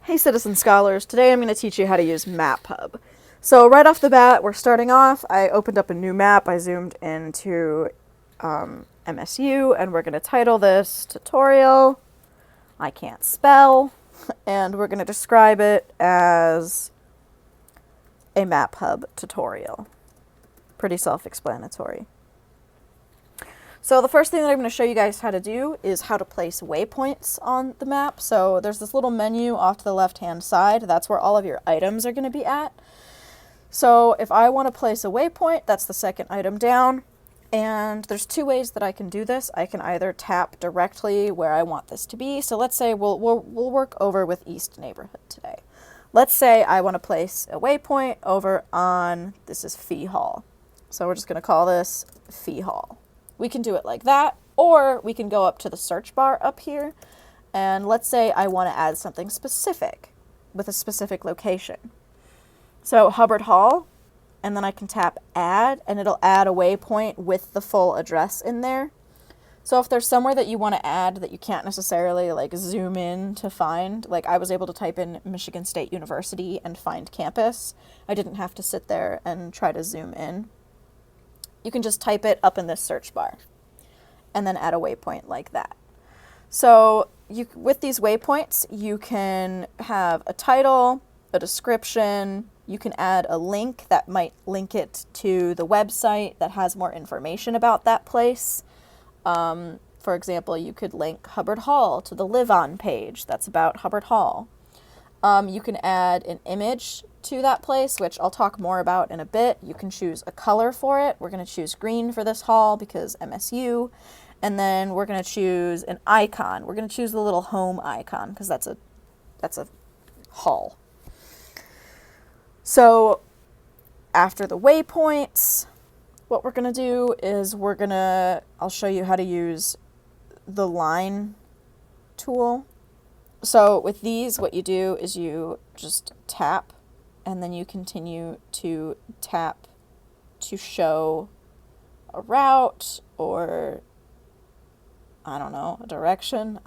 Hey Citizen Scholars, today I'm going to teach you how to use MapHub. So right off the bat, we're starting off, I opened up a new map, I zoomed into MSU, and we're going to title this tutorial, I can't spell, and we're going to describe it as a MapHub tutorial. Pretty self-explanatory. So the first thing that I'm going to show you guys how to do is how to place waypoints on the map. So there's this little menu off to the left-hand side. That's where all of your items are going to be at. So if I want to place a waypoint, that's the second item down. And there's two ways that I can do this. I can either tap directly where I want this to be. So let's say we'll work over with East Neighborhood today. Let's say I want to place a waypoint over on, this is Fee Hall. So we're just going to call this Fee Hall. We can do it like that, or we can go up to the search bar up here, and let's say I want to add something specific with a specific location. So Hubbard Hall, and then I can tap add, and it'll add a waypoint with the full address in there. So if there's somewhere that you want to add that you can't necessarily like zoom in to find, like I was able to type in Michigan State University and find campus. I didn't have to sit there and try to zoom in. You can just type it up in this search bar and then add a waypoint like that. So with these waypoints, you can have a title, a description, you can add a link that might link it to the website that has more information about that place. For example, you could link Hubbard Hall to the Live On page that's about Hubbard Hall. You can add an image to that place, which I'll talk more about in a bit. You can choose a color for it. We're going to choose green for this hall because MSU. And then we're going to choose an icon. We're going to choose the little home icon because that's a hall. So after the waypoints, what we're going to do is I'll show you how to use the line tool. So with these, what you do is you just tap, and then you continue to tap to show a route or, I don't know, a direction.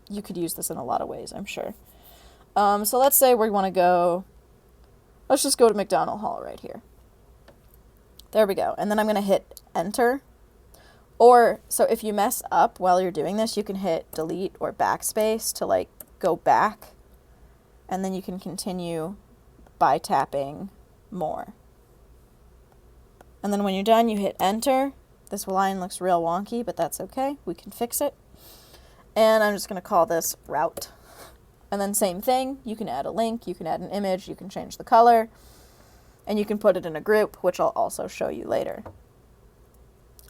You could use this in a lot of ways, I'm sure. So let's say we want to let's just go to McDonald Hall right here. There we go. And then I'm going to hit enter. Or, so if you mess up while you're doing this, you can hit delete or backspace to like go back, and then you can continue by tapping more. And then when you're done, you hit enter. This line looks real wonky, but that's okay. We can fix it. And I'm just going to call this route. And then same thing, you can add a link, you can add an image, you can change the color, and you can put it in a group, which I'll also show you later.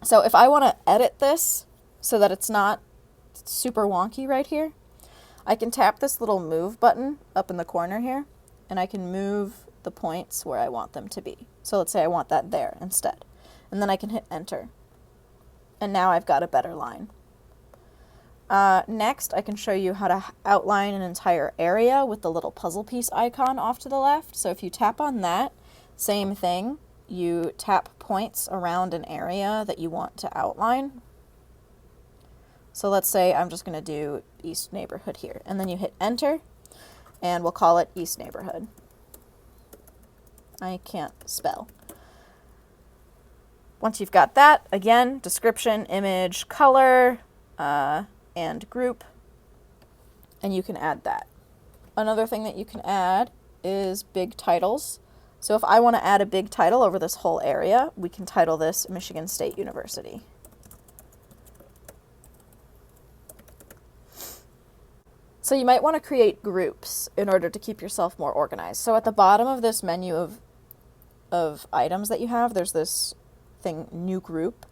So if I want to edit this so that it's not super wonky right here, I can tap this little move button up in the corner here, and I can move the points where I want them to be. So let's say I want that there instead. And then I can hit enter. And now I've got a better line. Next, I can show you how to outline an entire area with the little puzzle piece icon off to the left. So if you tap on that, same thing. You tap points around an area that you want to outline. So let's say I'm just going to do East Neighborhood here. And then you hit enter, and we'll call it East Neighborhood. I can't spell. Once you've got that, again, description, image, color, and group, and you can add that. Another thing that you can add is big titles. So if I want to add a big title over this whole area, we can title this Michigan State University. So you might want to create groups in order to keep yourself more organized. So at the bottom of this menu of items that you have, there's this thing, new group.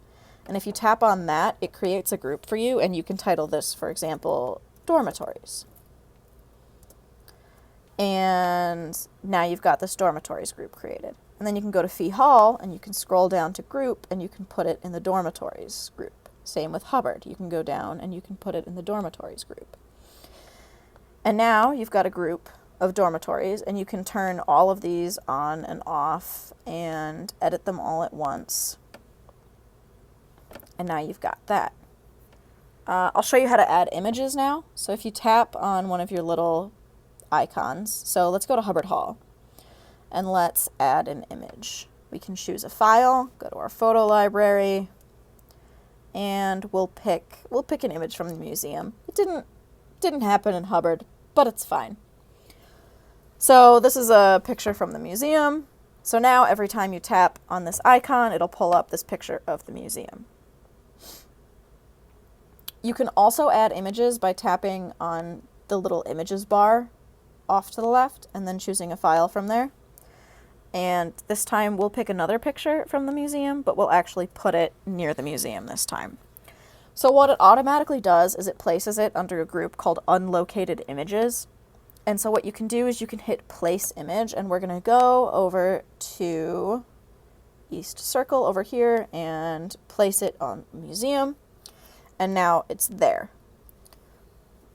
And if you tap on that, it creates a group for you, and you can title this, for example, dormitories. And now you've got this dormitories group created. And then you can go to Fee Hall, and you can scroll down to group, and you can put it in the dormitories group. Same with Hubbard. You can go down, and you can put it in the dormitories group. And now you've got a group of dormitories, and you can turn all of these on and off and edit them all at once. And now you've got that. I'll show you how to add images now. So if you tap on one of your little icons. So let's go to Hubbard Hall and let's add an image. We can choose a file, go to our photo library, and we'll pick an image from the museum. It didn't happen in Hubbard, but it's fine. So this is a picture from the museum. So now every time you tap on this icon, it'll pull up this picture of the museum. You can also add images by tapping on the little images bar off to the left and then choosing a file from there. And this time we'll pick another picture from the museum, but we'll actually put it near the museum this time. So what it automatically does is it places it under a group called unlocated images. And so what you can do is you can hit place image, and we're going to go over to East Circle over here and place it on museum. And now it's there.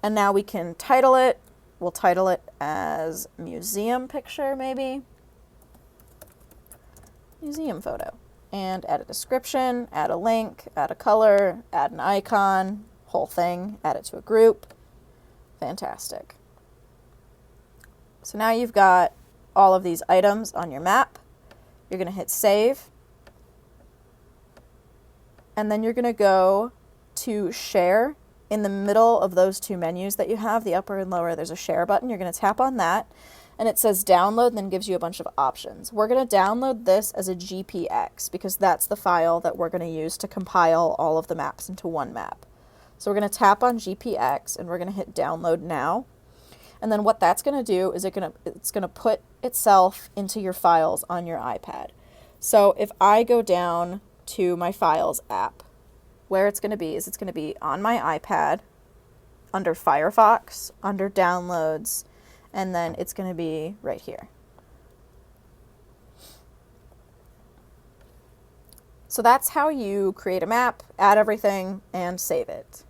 And now we can title it. We'll title it as museum picture, maybe. Museum photo. And add a description, add a link, add a color, add an icon, whole thing, add it to a group. Fantastic. So now you've got all of these items on your map. You're going to hit save. And then you're going to go to share. In the middle of those two menus that you have, the upper and lower, there's a share button. You're going to tap on that. And it says download and then gives you a bunch of options. We're going to download this as a GPX because that's the file that we're going to use to compile all of the maps into one map. So we're going to tap on GPX and we're going to hit download now. And then what that's going to do is it's going to put itself into your files on your iPad. So if I go down to my Files app, where it's going to be is it's going to be on my iPad, under Firefox, under Downloads, and then it's going to be right here. So that's how you create a map, add everything, and save it.